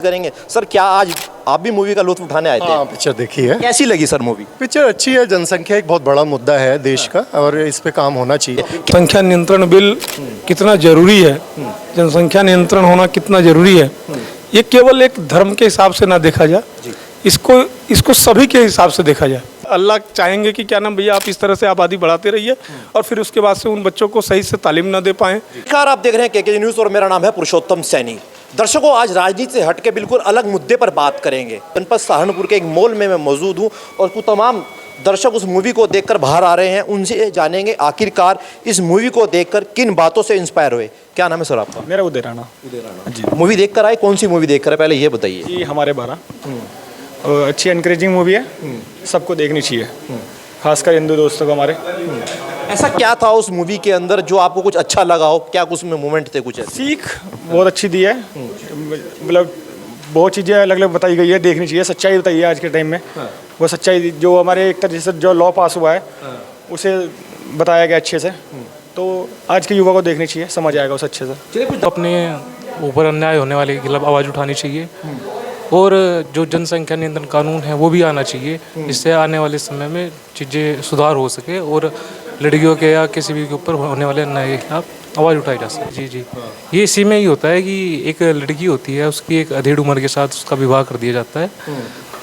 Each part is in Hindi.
करेंगे सर। क्या आज आप भी मूवी का लुत्फ उठाने आए थे? हाँ, पिक्चर देखी है। कैसी लगी सर मूवी? पिक्चर अच्छी है। जनसंख्या एक बहुत बड़ा मुद्दा है देश का और इस पे काम होना चाहिए। संख्या नियंत्रण बिल कितना जरूरी है, जनसंख्या नियंत्रण होना कितना जरूरी है, ये केवल एक धर्म के हिसाब से ना देखा जाए, इसको सभी के हिसाब से देखा जाए। अल्लाह चाहेंगे कि क्या नाम भैया आप इस तरह से आबादी बढ़ाते रहिए और फिर उसके बाद से उन बच्चों को सही से तालीम ना दे पाएं। नमस्कार, आप देख रहे हैं केके न्यूज़ और मेरा नाम है पुरुषोत्तम सैनी। दर्शकों, आज राजनीति से हटके बिल्कुल अलग मुद्दे पर बात करेंगे। जनपद सहारनपुर के एक मॉल में मैं मौजूद हूँ और कुछ तमाम दर्शक उस मूवी को देखकर बाहर आ रहे हैं। उनसे जानेंगे आखिरकार इस मूवी को देखकर किन बातों से इंस्पायर हुए। क्या नाम है सर आपका? मेरा उदय राणा जी। मूवी देखकर आए, कौन सी मूवी देखकर आए पहले ये बताइए। जी, हमारे 12 अच्छी एनकरेजिंग मूवी है, सबको देखनी चाहिए, खासकर हिंदू दोस्तों को हमारे। ऐसा क्या था उस मूवी के अंदर जो आपको कुछ अच्छा लगा हो? क्या कुछ में मोमेंट थे कुछ ऐसे? सीख बहुत अच्छी दी है, मतलब बहुत चीज़ें अलग अलग बताई गई है, देखनी चाहिए। सच्चाई बताई है आज के टाइम में। वो सच्चाई जो हमारे एक तरह से जो लॉ पास हुआ है उसे बताया गया अच्छे से, तो आज के युवा को देखनी चाहिए, समझ आएगा उसे अच्छे से। अपने ऊपर अन्याय होने वाले के खिलाफ आवाज़ उठानी चाहिए और जो जनसंख्या नियंत्रण कानून है वो भी आना चाहिए, जिससे आने वाले समय में चीज़ें सुधार हो सके और लड़कियों के या किसी भी के ऊपर होने वाले अन्याय के खिलाफ आवाज़ उठाई जा सके। जी जी, ये इसी में ही होता है कि एक लड़की होती है, उसकी एक अधेड़ उम्र के साथ उसका विवाह कर दिया जाता है,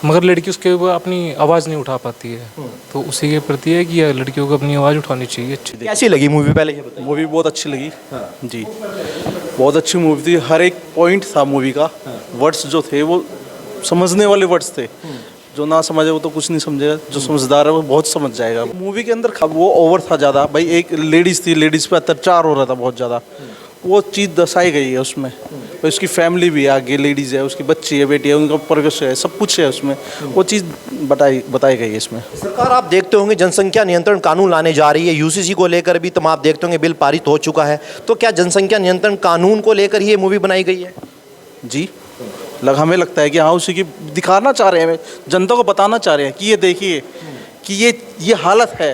मगर लड़की उसके ऊपर अपनी आवाज़ नहीं उठा पाती है। तो उसी के प्रति है कि लड़कियों को अपनी आवाज़ उठानी चाहिए। अच्छी कैसी लगी मूवी पहले ये बताइए। मूवी बहुत अच्छी लगी। जी, बहुत अच्छी मूवी थी। हर एक पॉइंट था मूवी का। वर्ड्स जो थे वो समझने वाले वर्ड्स थे। जो ना समझे वो तो कुछ नहीं समझेगा, जो समझदार है वो बहुत समझ जाएगा। मूवी के अंदर वो ओवर था ज़्यादा। भाई एक लेडीज़ थी, लेडीज़ पे अत्याचार हो रहा था बहुत ज़्यादा, वो चीज़ दर्शाई गई है उसमें। तो उसकी फैमिली भी है, आगे लेडीज़ है, उसकी बच्ची है, बेटी है, उनका परवरिश है, सब कुछ है उसमें। वो चीज़ बताई गई है इसमें। सरकार आप देखते होंगे जनसंख्या नियंत्रण कानून लाने जा रही है, यूसीसी को लेकर भी आप देखते होंगे बिल पारित हो चुका है। तो क्या जनसंख्या नियंत्रण कानून को लेकर ही ये मूवी बनाई गई है? जी, हमें लगता है कि हाँ, उसी की दिखाना चाह रहे हैं, जनता को बताना चाह रहे हैं कि ये देखिए कि ये हालत है,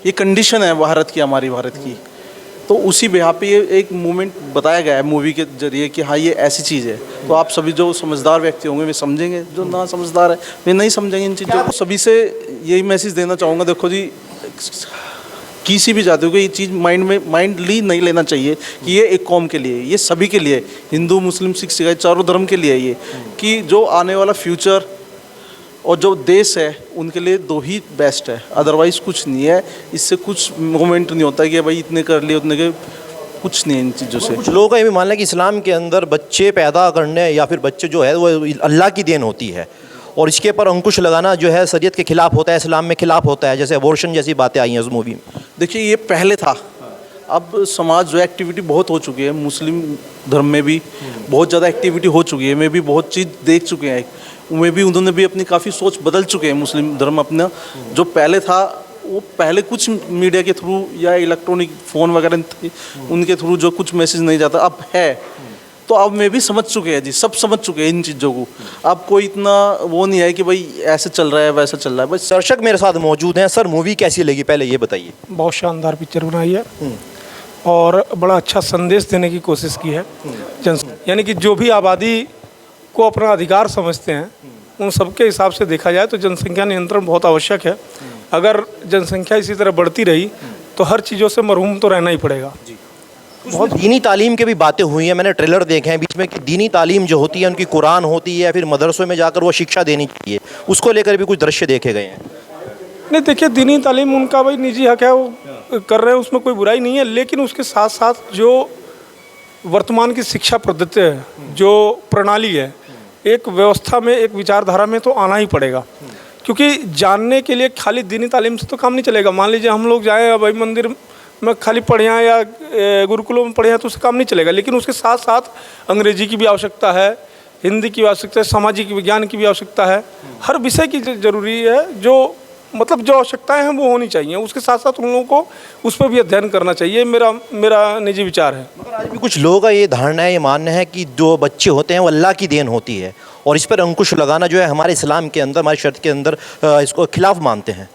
ये कंडीशन है भारत की, हमारी भारत की। तो उसी बिहार पे ये एक मूवमेंट बताया गया है मूवी के जरिए कि हाँ ये ऐसी चीज़ है। तो आप सभी जो समझदार व्यक्ति होंगे वे समझेंगे, जो ना समझदार है वे नहीं समझेंगे इन चीज़ों को। सभी से यही मैसेज देना चाहूँगा, देखो जी, किसी भी जाति को ये चीज़ माइंडली नहीं लेना चाहिए कि ये एक कौम के लिए, ये सभी के लिए, हिंदू मुस्लिम सिख ईसाई चारों धर्म के लिए ये, कि जो आने वाला फ्यूचर और जो देश है उनके लिए दो ही बेस्ट है, अदरवाइज़ कुछ नहीं है। इससे कुछ मोमेंट नहीं होता कि भाई इतने कर लिए उतने के, कुछ नहीं है इन चीज़ों से। कुछ लोगों का ये भी मानना है कि इस्लाम के अंदर बच्चे पैदा करने या फिर बच्चे जो है वो अल्लाह की देन होती है और इसके पर अंकुश लगाना जो है शरीयत के खिलाफ होता है, इस्लाम में खिलाफ होता है, जैसे अबॉर्शन जैसी बातें आई हैं उस मूवी में। देखिए, ये पहले था, अब समाज जो एक्टिविटी बहुत हो चुकी है, मुस्लिम धर्म में भी बहुत ज़्यादा एक्टिविटी हो चुकी है, मैं भी बहुत चीज़ देख चुके हैं, उनमें भी उन्होंने भी अपनी काफ़ी सोच बदल चुके हैं। मुस्लिम धर्म अपना जो पहले था, वो पहले कुछ मीडिया के थ्रू या इलेक्ट्रॉनिक फ़ोन वगैरह थे, उनके थ्रू जो कुछ मैसेज नहीं जाता, अब है। तो अब मैं भी समझ चुके हैं जी, सब समझ चुके हैं इन चीज़ों को। अब कोई इतना वो नहीं है कि भाई ऐसे चल रहा है वैसा चल रहा है। बस दर्शक मेरे साथ मौजूद हैं। सर, मूवी कैसी लगी पहले ये बताइए। बहुत शानदार पिक्चर बनाई है और बड़ा अच्छा संदेश देने की कोशिश की है। यानी कि जो भी आबादी को अपना अधिकार समझते हैं उन सबके हिसाब से देखा जाए तो जनसंख्या नियंत्रण बहुत आवश्यक है। अगर जनसंख्या इसी तरह बढ़ती रही तो हर चीज़ों से मरहूम तो रहना ही पड़ेगा। बहुत दीनी तालीम के भी बातें हुई हैं, मैंने ट्रेलर देखे हैं बीच में कि दीनी तालीम जो होती है उनकी कुरान होती है या फिर मदरसों में जाकर वो शिक्षा देनी चाहिए, उसको लेकर भी कुछ दृश्य देखे गए हैं। नहीं, देखिए, दीनी तालीम उनका भाई निजी हक है, वो कर रहे हैं, उसमें कोई बुराई नहीं है। लेकिन उसके साथ साथ जो वर्तमान की शिक्षा पद्धति है, जो प्रणाली है, एक व्यवस्था में, एक विचारधारा में तो आना ही पड़ेगा, क्योंकि जानने के लिए खाली दीनी तालीम से तो काम नहीं चलेगा। मान लीजिए हम लोग जाएँ भाई मंदिर में खाली पढ़े हैं या गुरुकुलों में पढ़े हैं तो उससे काम नहीं चलेगा, लेकिन उसके साथ साथ अंग्रेजी की भी आवश्यकता है, हिंदी की भी आवश्यकता है, सामाजिक विज्ञान की भी आवश्यकता है, हर विषय की ज़रूरी है। जो मतलब जो आवश्यकताएं हैं वो होनी चाहिए, उसके साथ साथ उन लोगों को उस पर भी अध्ययन करना चाहिए, मेरा निजी विचार है। मगर आज भी कुछ लोगों का ये धारणा है, ये मानना है कि जो बच्चे होते हैं वो अल्लाह की देन होती है और इस पर अंकुश लगाना जो है हमारे इस्लाम के अंदर, हमारी शर्त के अंदर इसको खिलाफ मानते हैं।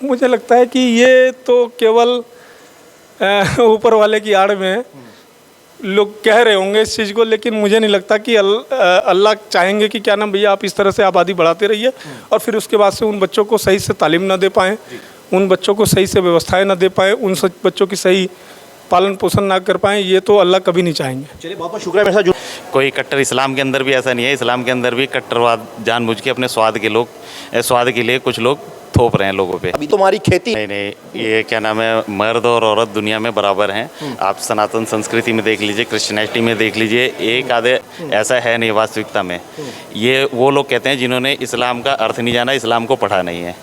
मुझे लगता है कि ये तो केवल ऊपर वाले की आड़ में लोग कह रहे होंगे इस चीज़ को, लेकिन मुझे नहीं लगता कि अल्लाह चाहेंगे कि क्या नाम भैया आप इस तरह से आबादी बढ़ाते रहिए और फिर उसके बाद से उन बच्चों को सही से तालीम ना दे पाएँ, उन बच्चों को सही से व्यवस्थाएं ना दे पाएँ, उन बच्चों की सही पालन पोषण ना कर पाएँ, ये तो अल्लाह कभी नहीं चाहेंगे। चलिए बहुत बहुत शुक्रिया मेरे साथ जुड़ कोई कट्टर इस्लाम के अंदर भी ऐसा नहीं है। इस्लाम के अंदर भी कट्टरवाद जानबूझ के अपने स्वाद के लिए कुछ लोग थोप रहे हैं लोगों पे। अभी तो हमारी खेती नहीं नहीं, ये क्या नाम है, मर्द और औरत दुनिया में बराबर हैं। आप सनातन संस्कृति में देख लीजिए, क्रिश्चियनिटी में देख लीजिए, एक आधे ऐसा है नहीं वास्तविकता में। ये वो लोग कहते हैं जिन्होंने इस्लाम का अर्थ नहीं जाना, इस्लाम को पढ़ा नहीं है।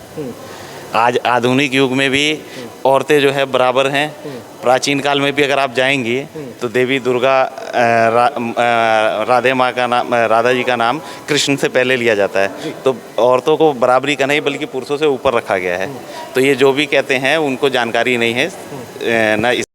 आज आधुनिक युग में भी औरतें जो है बराबर हैं। प्राचीन काल में भी अगर आप जाएंगी तो देवी दुर्गा राधे माँ का नाम, राधा जी का नाम कृष्ण से पहले लिया जाता है। तो औरतों को बराबरी का नहीं बल्कि पुरुषों से ऊपर रखा गया है। तो ये जो भी कहते हैं उनको जानकारी नहीं है ना।